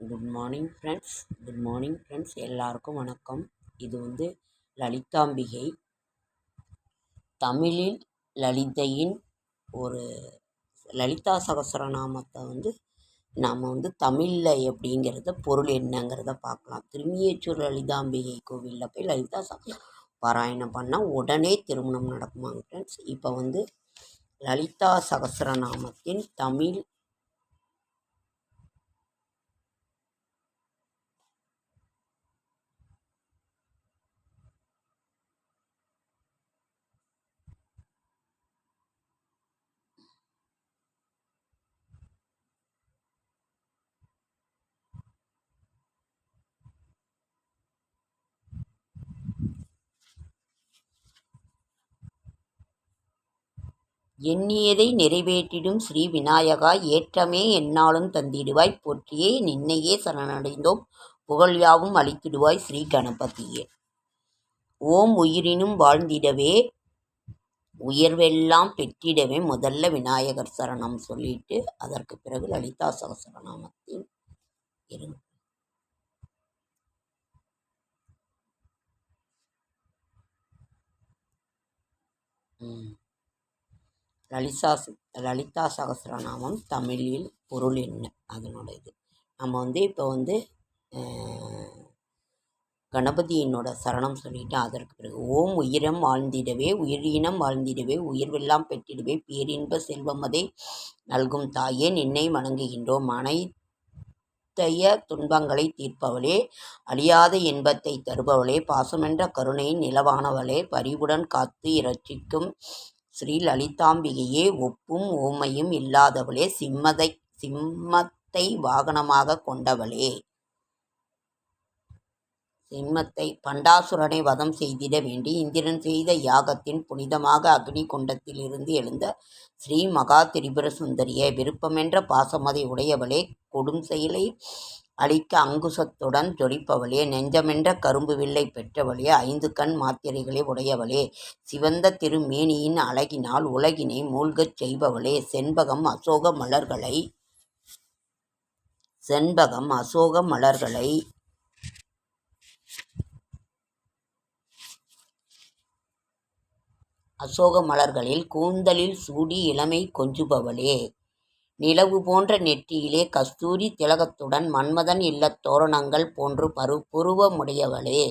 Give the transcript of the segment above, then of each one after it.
Good morning friends. எல்லாருக்கும் வணக்கம். இது லலிதாம்பிகை தமிழில் லலிதையின் ஒரு லலிதா சகஸ்ரநாமத்தை நாம் தமிழில் எப்படிங்கிறத பொருள் என்னங்கிறத பார்க்கலாம். திருமியேச்சூர் லலிதாம்பிகை கோவிலில் போய் லலிதா பாராயணம் பண்ணால் உடனே திருமணம் நடக்குமாங்க ஃப்ரெண்ட்ஸ். இப்போ லலிதா சகஸ்ரநாமத்தின் தமிழ் எண்ணியதை நிறைவேற்றிடும் ஸ்ரீ விநாயகா, ஏற்றமே எந்நாளும் தந்திடுவாய், போற்றியே நின்னையே சரணடைந்தோம், புகழ் யாவும் அளித்திடுவாய் ஸ்ரீ கணபதியே. ஓம் உயிரினும் வாழ்ந்திடவே, உயர்வெல்லாம் பெற்றிடவே முதல்ல விநாயகர் சரணம் சொல்லிட்டு அதற்கு பிறகு லலிதா சகஸ்ரநாமத்தில் இருங்க. லலிதா சகஸ்ரநாமம் தமிழில் பொருள் என்ன, அதனோட இது நம்ம இப்போ கணபதியினோட சரணம் சொல்லிட்டு அதற்கு பிறகு ஓம் உயிரம் வாழ்ந்திடவே, உயிரினம் வாழ்ந்திடவே, உயர்வெல்லாம் பெற்றிடவே, பேரின்ப செல்வமதை நல்கும் தாயே, நின்னை வணங்குகின்றோம். அனைத்தைய துன்பங்களை தீர்ப்பவளே, அழியாத இன்பத்தை தருபவளே, பாசமென்ற கருணையின் நிலவானவளே, பரிவுடன் காத்து இரட்சிக்கும் ஸ்ரீ லலிதாம்பிகையே, ஒப்பும் ஓமையும் இல்லாதவளே, சிம்மத்தை வாகனமாக கொண்டவளே, சிம்மத்தை பண்டாசுரனை வதம் செய்திட வேண்டி இந்திரன் செய்த யாகத்தின் புனிதமாக அக்னி குண்டத்திலிருந்து எழுந்த ஸ்ரீ மகா திரிபுர சுந்தரியே, விருப்பமென்ற பாசமதை உடையவளே, கொடும் செயலை அழிக்க அங்குசத்துடன் ஜொலிப்பவளே, நெஞ்சமென்ற கரும்பு வில்லை பெற்றவளே, 5 கண் மாத்திரைகளை உடையவளே, சிவந்த திருமேனியின் அழகினால் உலகினை மூழ்கச் செய்பவளே, செண்பகம் அசோக மலர்களை அசோக மலர்களில் கூந்தலில் சூடி இளமை கொஞ்சுபவளே, நிலவு போன்ற நெற்றியிலே கஸ்தூரி திலகத்துடன் மன்மதன் இல்லத் தோரணங்கள் போன்று புருவமுடையவளே,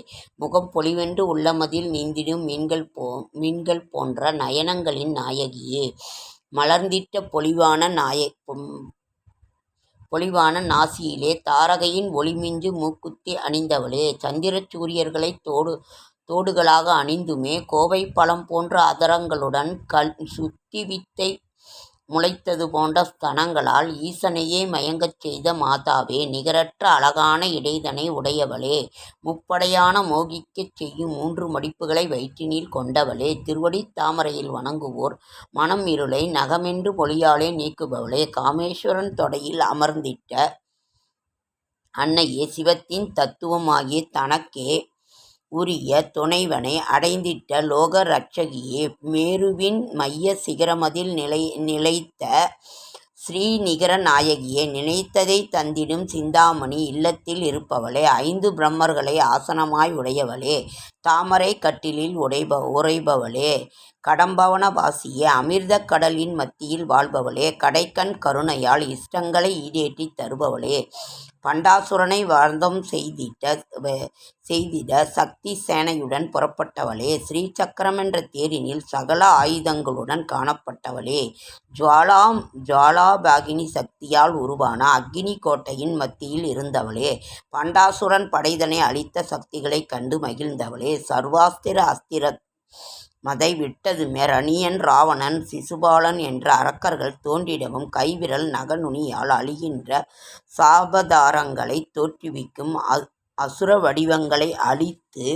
முகம் பொலிவென்று உள்ளமதில் நீந்திடும் மீன்கள் போன்ற நயனங்களின் நாயகியே, மலர்ந்திட்ட பொலிவான நாசியிலே தாரகையின் ஒளிமிஞ்சு மூக்குத்தி அணிந்தவளே, சந்திர சூரியர்களை தோடுகளாக அணிந்துமே கோவை பழம் போன்ற அதரங்களுடன் சுத்தி வித்தை முளைத்தது போன்ற ஸ்தனங்களால் ஈசனையே மயங்கச் செய்த மாதாவே, நிகரற்ற அழகான இடைதனை உடையவளே, முப்படையான மோகிக்கச் செய்யும் 3 மடிப்புகளை வயிற்றினில் கொண்டவளே, திருவடித் தாமரையில் வணங்குவோர் மனம் இருளை நகமென்று பொலியாலே நீக்குபவளே, காமேஸ்வரன் தொடையில் அமர்ந்திட்ட அன்னையே, சிவத்தின் தத்துவமாகிய தனக்கே உரிய துணைவனை அடைந்திட்ட லோக ரட்சகியே, மேருவின் மைய சிகரமதில் நிலைத்த ஸ்ரீநிகர நாயகியே, நினைத்ததை தந்திடும் சிந்தாமணி இல்லத்தில் இருப்பவளே, 5 பிரம்மர்களை ஆசனமாய் உடையவளே, தாமரை கட்டிலில் உறைபவளே, கடம்பவன வாசியே, அமிர்த கடலின் மத்தியில் வாழ்பவளே, கடைக்கண் கருணையால் இஷ்டங்களை ஈடேற்றி தருபவளே, பண்டாசுரனை வதம் செய்திட சக்தி சேனையுடன் புறப்பட்டவளே, ஸ்ரீசக்கரம் என்ற தேரினில் சகல ஆயுதங்களுடன் காணப்பட்டவளே, ஜுவாலாபாகினி சக்தியால் உருவான அக்கினி கோட்டையின் மத்தியில் இருந்தவளே, பண்டாசுரன் படைதனை அளித்த சக்திகளைக் கண்டு மகிழ்ந்தவளே, சர்வாஸ்திர அஸ்திர மதை விட்டதுமே ரணியன் ராவணன் சிசுபாலன் என்ற அரக்கர்கள் தோன்றிடவும் கைவிரல் நகநுனியால் அழிகின்ற சாபதாரங்களை தோற்றுவிக்கும் அசுர வடிவங்களை அழித்து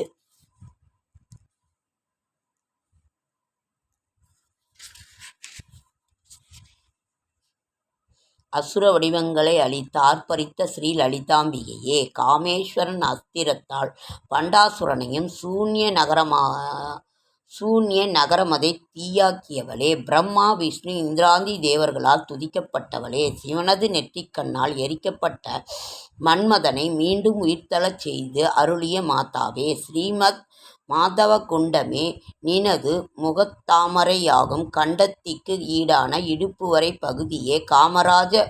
ஆர்ப்பரித்த ஸ்ரீ லலிதாம்பிகையே, காமேஸ்வரன் அஸ்திரத்தால் பண்டாசுரனையும் சூன்ய நகரமதை தீயாக்கியவளே, பிரம்மா விஷ்ணு இந்திராதி தேவர்களால் துதிக்கப்பட்டவளே, சிவனது நெற்றிக்கண்ணால் எரிக்கப்பட்ட மன்மதனை மீண்டும் உயிர்த்தெழச் செய்து அருளிய மாதாவே, ஸ்ரீமத் மாதவ குண்டமே, நினது முகத்தாமரையாகும் கண்டத்திற்கு ஈடான இடுப்பு வரை பகுதியே காமராஜ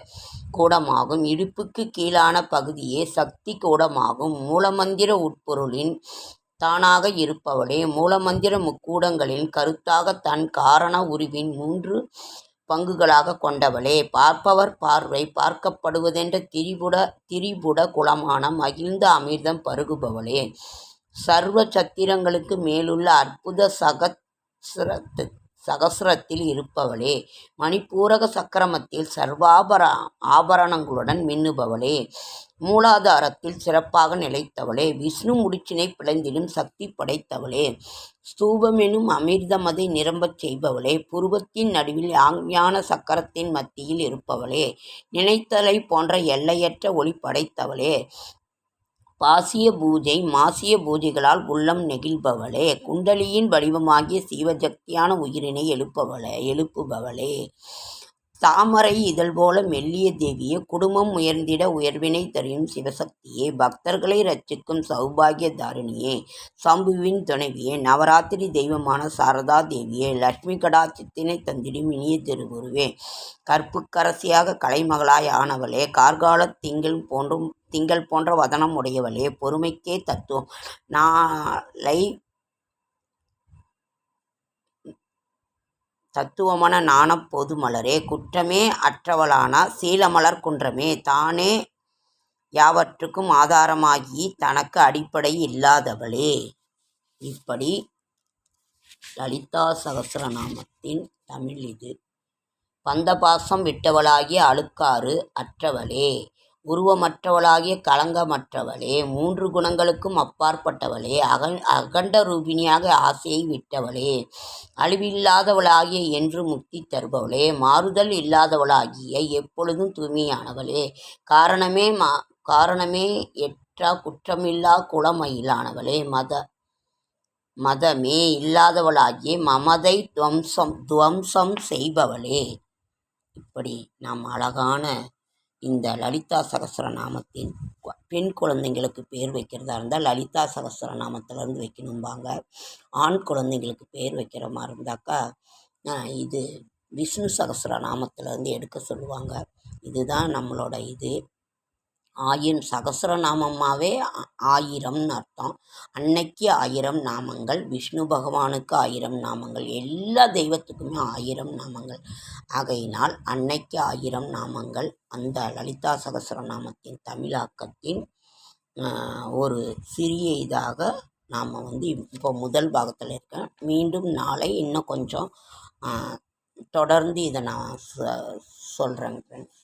கூடமாகும், இடுப்புக்கு கீழான பகுதியே சக்தி கூடமாகும், மூலமந்திர உட்பொருளின் தானாக இருப்பவளே, மூலமந்திர முக்கூடங்களின் கருத்தாக தன் காரண உருவின் 3 பங்குகளாக கொண்டவளே, பார்ப்பவர் பார்வை பார்க்கப்படுவதென்ற திரிபுட குலமான மகிழ்ந்த அமிர்தம் பருகுபவளே, சர்வ சத்திரங்களுக்கு மேலுள்ள அற்புத சகஸ்ரத்தில் இருப்பவளே, மணிப்பூரக சக்கரமத்தில் ஆபரணங்களுடன் மின்னுபவளே, மூலாதாரத்தில் சிறப்பாக நிலைத்தவளே, விஷ்ணு முடிச்சினை பிளந்திடும் சக்தி படைத்தவளே, ஸ்தூபமெனும் அமிர்தமதை நிரம்பச் செய்பவளே, புருவத்தின் நடுவில் ஞான சக்கரத்தின் மத்தியில் இருப்பவளே, நினைத்தலை போன்ற எல்லையற்ற ஒளி படைத்தவளே, பாசிய பூஜை மாசிய பூஜைகளால் உள்ளம் நெகிழ்பவளே, குண்டலியின் வடிவமாகிய சிவசக்தியான உயிரினை எழுப்புபவளே, தாமரை இதழ் போல மெல்லிய தேவியே, குடும்பம் உயர்ந்திட உயர்வினை தரும் சிவசக்தியே, பக்தர்களை ரட்சிக்கும் சௌபாகிய தாரிணியே, சம்புவின் துணைவியே, நவராத்திரி தெய்வமான சாரதா தேவியே, லட்சுமி கடாட்சத்தினை தந்திடும் இனிய திருவுருவே, கற்புக்கரசியாக கலைமகளாய் ஆனவளே, கார்கால திங்கள் போன்ற வதனம் உடையவளே, பொறுமைக்கே தத்துவம் தத்துவமான நாணப் பொது மலரே, குற்றமே அற்றவளான சீலமலர் குன்றமே, தானே யாவற்றுக்கும் ஆதாரமாகி தனக்கு அடிப்படை இல்லாதவளே. இப்படி லலிதா சகஸ்ரநாமத்தின் தமிழ் இது. பந்தபாசம் விட்டவளாகிய அழுக்காறு அற்றவளே, உருவமற்றவளாகிய களங்கமற்றவளே, 3 குணங்களுக்கும் அப்பாற்பட்டவளே, அகண்ட ரூபிணியாக ஆசையை விட்டவளே, அழிவில்லாதவளாகிய என்று முக்தி தருபவளே, மாறுதல் இல்லாதவளாகிய எப்பொழுதும் தூய்மையானவளே, காரணமே எற்றா குற்றமில்லா குலமயிலானவளே, மதமே இல்லாதவளாகிய மமதை துவம்சம் செய்பவளே. இப்படி நாம் அழகான இந்த லலிதா சகஸ்ரநாமத்தின் பெண் குழந்தைங்களுக்கு பேர் வைக்கிறதா இருந்தால் லலிதா சகஸ்ரநாமத்திலேருந்து வைக்கணும்பாங்க. ஆண் குழந்தைங்களுக்கு பேர் வைக்கிற மாதிரி இருந்தாக்கா இது விஷ்ணு சகஸ்ரநாமத்திலேருந்து எடுக்க சொல்லுவாங்க. இதுதான் நம்மளோட இது. சகஸ்ரநாமமாகவே 1000ன்னு அர்த்தம். அன்னைக்கு 1000 நாமங்கள், விஷ்ணு பகவானுக்கு 1000 நாமங்கள், எல்லா தெய்வத்துக்குமே 1000 நாமங்கள். ஆகையினால் அன்னைக்கு 1000 நாமங்கள். அந்த லலிதா சகஸ்ரநாமத்தின் தமிழாக்கத்தின் ஒரு சிறிய இதாக நாம் இப்போ முதல் பாகத்தில் இருக்கேன். மீண்டும் நாளை இன்னும் கொஞ்சம் தொடர்ந்து இதை நான் சொல்கிறேங்க ஃப்ரெண்ட்ஸ்.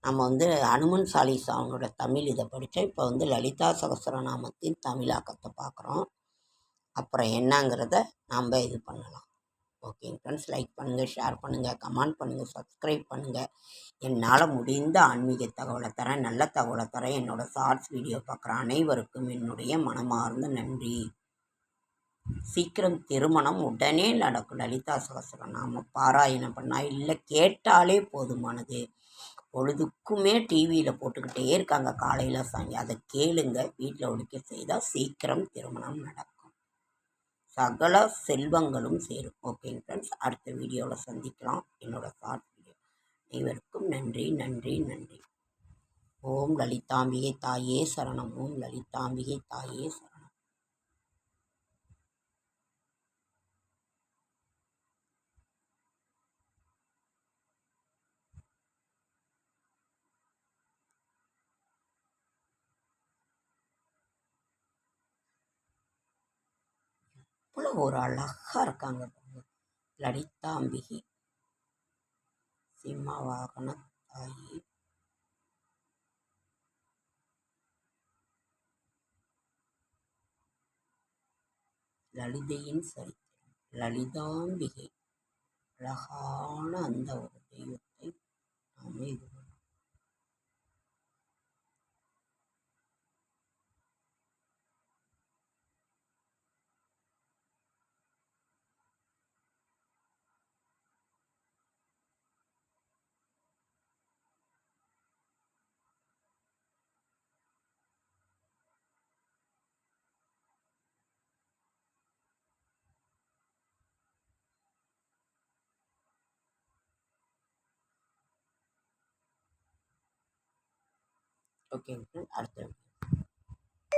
நம்ம அனுமன் சாலிசா அவங்களோட தமிழ் இதை படித்தோம். இப்போ லலிதா சகஸ்ரநாமத்தின் தமிழாக்கத்தை பார்க்குறோம். அப்புறம் என்னங்கிறத நாம் இது பண்ணலாம். ஓகேங்க ஃப்ரெண்ட்ஸ், லைக் பண்ணுங்கள், ஷேர் பண்ணுங்கள், கமெண்ட் பண்ணுங்கள், சப்ஸ்கிரைப் பண்ணுங்கள். என்னால் முடிந்த ஆன்மீக தகவலை தரேன், நல்ல தகவலை தரேன். என்னோடய ஷார்ட்ஸ் வீடியோ பார்க்குற அனைவருக்கும் என்னுடைய மனமார்ந்த நன்றி. சீக்கிரம் திருமணம் உடனே நடக்கும். லலிதா சகஸ்ரநாமம் பாராயணம் பண்ணால் இல்லை கேட்டாலே போதுமானது. பொழுதுக்குமே டிவியில் போட்டுக்கிட்டே இருக்காங்க காலையில் சாயங்காலம். அதை கேளுங்க, வீட்டில் ஒழிக்க செய்தால் சீக்கிரம் திருமணம் நடக்கும், சகல செல்வங்களும் சேரும். ஓகேங்க ஃப்ரெண்ட்ஸ், அடுத்த வீடியோவில் சந்திக்கலாம். என்னோடய ஷார்ட் வீடியோ. அனைவருக்கும் நன்றி நன்றி நன்றி. ஓம் லலிதாம்பிகை தாயே சரணம். ஓம் லலிதாம்பிகை தாயே சரணம். இவ்வளோ ஒரு அழகாக இருக்காங்க லலிதாம்பிகை, சிம்மவாகன தாயி. லலிதையின் சரித்திரம். லலிதாம்பிகை அழகான அந்த ஒரு தெய்வத்தை நாமே இது ஓகே, அடுத்த